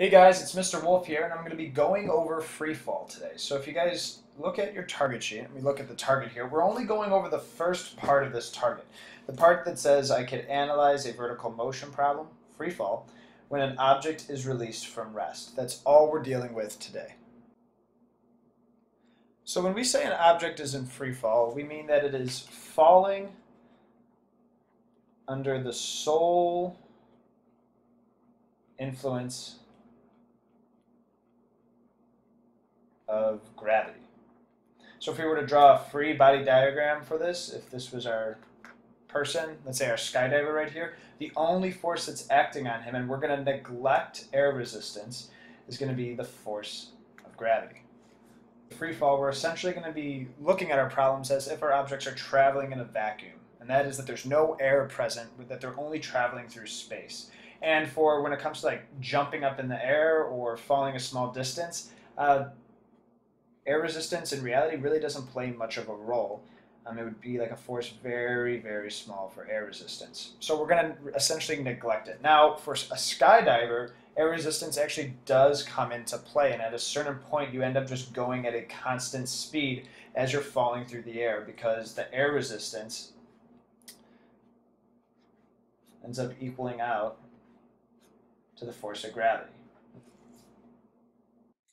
Hey guys, it's Mr. Wolf here, and I'm going to be going over free fall today. So if you guys look at your target sheet, and we look at the target here, we're only going over the first part of this target. The part that says I could analyze a vertical motion problem, free fall, when an object is released from rest. That's all we're dealing with today. So when we say an object is in free fall, we mean that it is falling under the sole influence of gravity. So if we were to draw a free body diagram for this, if this was our person, let's say our skydiver right here, the only force that's acting on him, and we're going to neglect air resistance, is going to be the force of gravity. Free fall, we're essentially going to be looking at our problems as if our objects are traveling in a vacuum. And that is that there's no air present, that they're only traveling through space. And for when it comes to like jumping up in the air or falling a small distance, air resistance in reality really doesn't play much of a role. It would be like a force very, very small for air resistance. So we're going to essentially neglect it. Now, for a skydiver, air resistance actually does come into play, and at a certain point, you end up just going at a constant speed as you're falling through the air because the air resistance ends up equaling out to the force of gravity.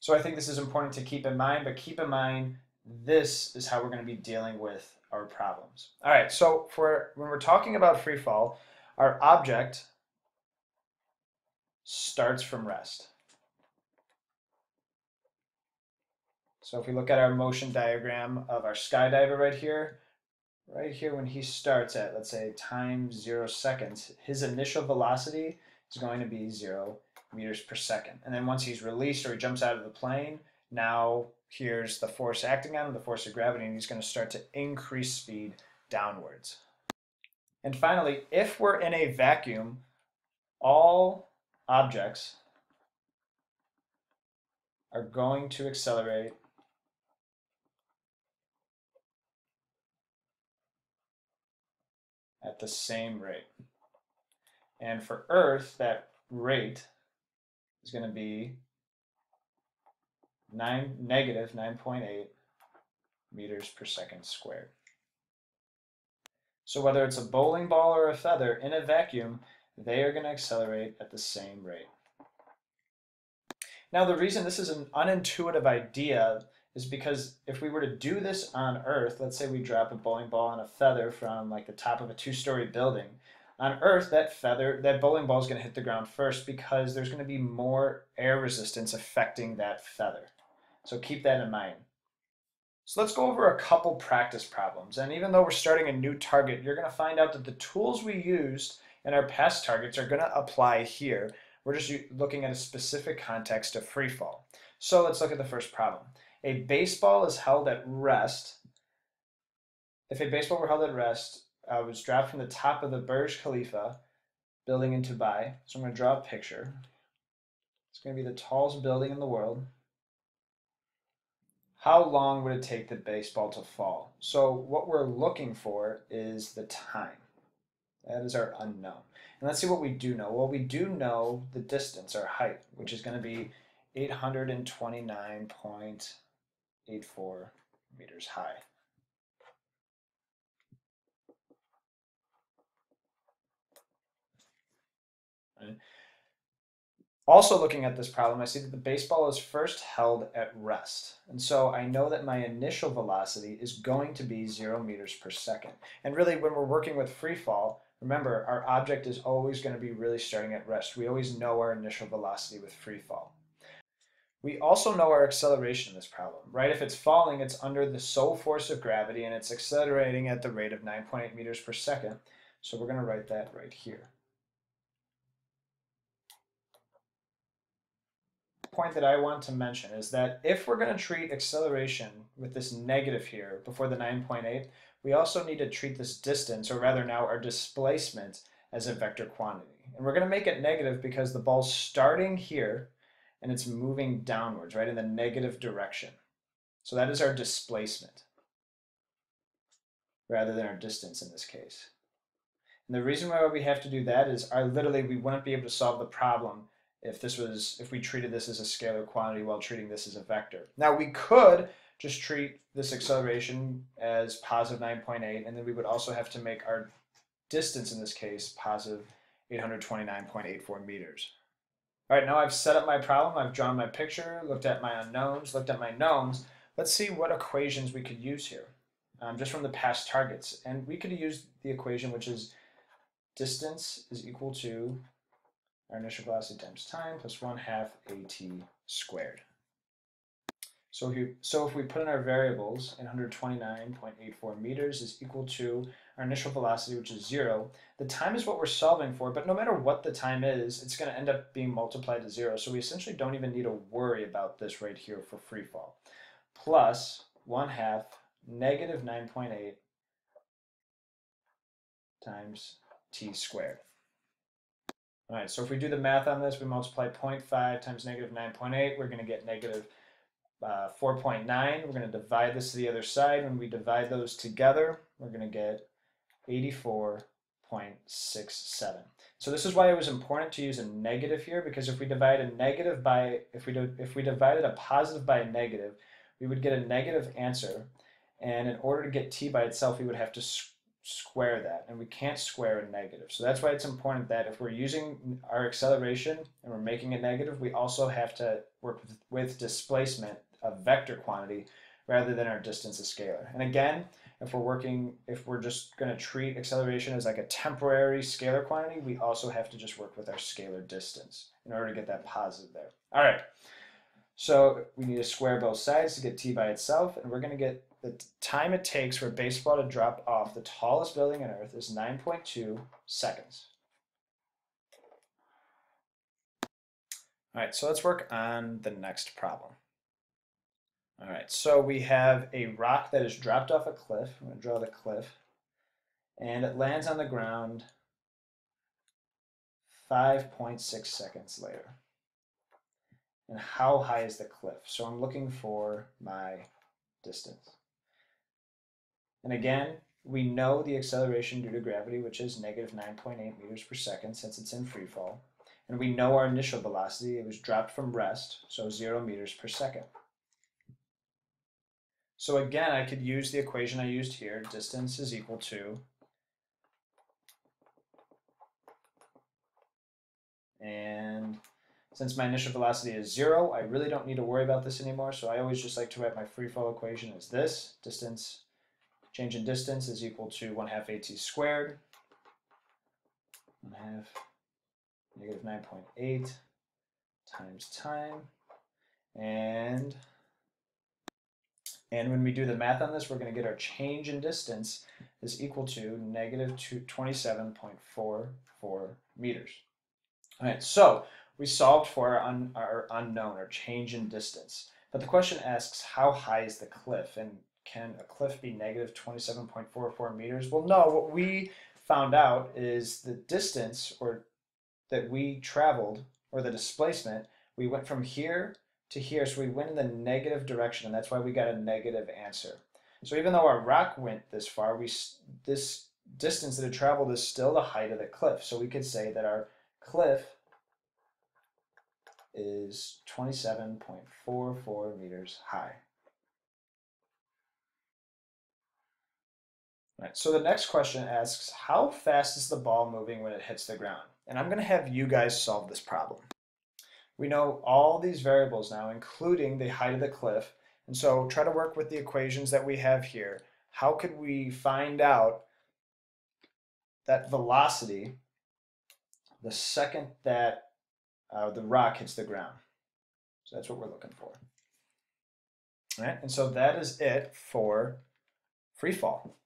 So I think this is important to keep in mind, but keep in mind this is how we're going to be dealing with our problems. All right, so when we're talking about free fall, our object starts from rest. So if we look at our motion diagram of our skydiver right here when he starts at, let's say, time 0 seconds, his initial velocity is going to be 0 meters per second. And then once he's released or he jumps out of the plane, now here's the force acting on him, the force of gravity, and he's going to start to increase speed downwards. And finally, if we're in a vacuum, all objects are going to accelerate at the same rate. And for Earth, that rate is going to be negative 9.8 meters per second squared. So whether it's a bowling ball or a feather in a vacuum, they are going to accelerate at the same rate. Now the reason this is an unintuitive idea is because if we were to do this on Earth, let's say we drop a bowling ball and a feather from like the top of a 2-story building, on Earth that bowling ball is going to hit the ground first because there's going to be more air resistance affecting that feather. So keep that in mind. So let's go over a couple practice problems. And even though we're starting a new target, you're going to find out that the tools we used in our past targets are going to apply here. We're just looking at a specific context of free fall. So let's look at the first problem. A baseball is held at rest. If a baseball were held at rest, it was dropped from the top of the Burj Khalifa building in Dubai. So I'm going to draw a picture. It's going to be the tallest building in the world. How long would it take the baseball to fall? So what we're looking for is the time. That is our unknown. And let's see what we do know. Well, we do know the distance, our height, which is going to be 829.84 meters high. Right? Also looking at this problem, I see that the baseball is first held at rest. And so I know that my initial velocity is going to be 0 meters per second. And really, when we're working with free fall, remember, our object is always going to be really starting at rest. We always know our initial velocity with free fall. We also know our acceleration in this problem, right? If it's falling, it's under the sole force of gravity, and it's accelerating at the rate of 9.8 meters per second. So we're going to write that right here. Point that I want to mention is that if we're going to treat acceleration with this negative here before the 9.8, we also need to treat this distance, or rather now our displacement, as a vector quantity. And we're going to make it negative because the ball's starting here and it's moving downwards, right, in the negative direction. So that is our displacement rather than our distance in this case. And the reason why we have to do that is literally we wouldn't be able to solve the problem if we treated this as a scalar quantity while treating this as a vector. Now we could just treat this acceleration as positive 9.8, and then we would also have to make our distance in this case positive 829.84 meters. All right, now I've set up my problem, I've drawn my picture, looked at my unknowns, looked at my knowns. Let's see what equations we could use here, just from the past targets. And we could use the equation which is distance is equal to our initial velocity times time plus 1/2 AT squared. So if we put in our variables, 829.84 meters is equal to our initial velocity, which is 0. The time is what we're solving for, but no matter what the time is, it's going to end up being multiplied to 0. So we essentially don't even need to worry about this right here for free fall. Plus 1/2 negative 9.8 times t squared. All right, so if we do the math on this, we multiply 0.5 times negative 9.8, we're going to get negative 4.9. We're going to divide this to the other side. When we divide those together, we're going to get 84.67. So this is why it was important to use a negative here, because if we divide a negative by, if we divided a positive by a negative, we would get a negative answer. And in order to get t by itself, we would have to square that, and we can't square a negative. So that's why it's important that if we're using our acceleration and we're making it negative, we also have to work with displacement, a vector quantity, rather than our distance, a scalar. And again, if we're just going to treat acceleration as like a temporary scalar quantity, we also have to just work with our scalar distance in order to get that positive there. All right, so we need to square both sides to get t by itself, and we're going to get the time it takes for a baseball to drop off the tallest building on Earth is 9.2 seconds. All right, so let's work on the next problem. All right, so we have a rock that is dropped off a cliff. I'm going to draw the cliff. And it lands on the ground 5.6 seconds later. And how high is the cliff? So I'm looking for my distance. And again, we know the acceleration due to gravity, which is negative 9.8 meters per second since it's in free fall. And we know our initial velocity, it was dropped from rest, so 0 meters per second. So again, I could use the equation I used here. Distance is equal to, and since my initial velocity is 0, I really don't need to worry about this anymore. So I always just like to write my free fall equation as this. Distance, change in distance is equal to 1/2 AT squared. 1/2 negative 9.8 times time. And when we do the math on this, we're going to get our change in distance is equal to negative 27.44 meters. All right, so we solved for our unknown, our change in distance. But the question asks, how high is the cliff? And can a cliff be negative 27.44 meters? Well, no, what we found out is the distance that we traveled, or the displacement, we went from here to here, so we went in the negative direction, and that's why we got a negative answer. So even though our rock went this far, this distance that it traveled is still the height of the cliff. So we could say that our cliff is 27.44 meters high. All right, so the next question asks, how fast is the ball moving when it hits the ground? And I'm going to have you guys solve this problem. We know all these variables now, including the height of the cliff. And so try to work with the equations that we have here. How could we find out that velocity the second that the rock hits the ground? So that's what we're looking for. All right, and so that is it for free fall.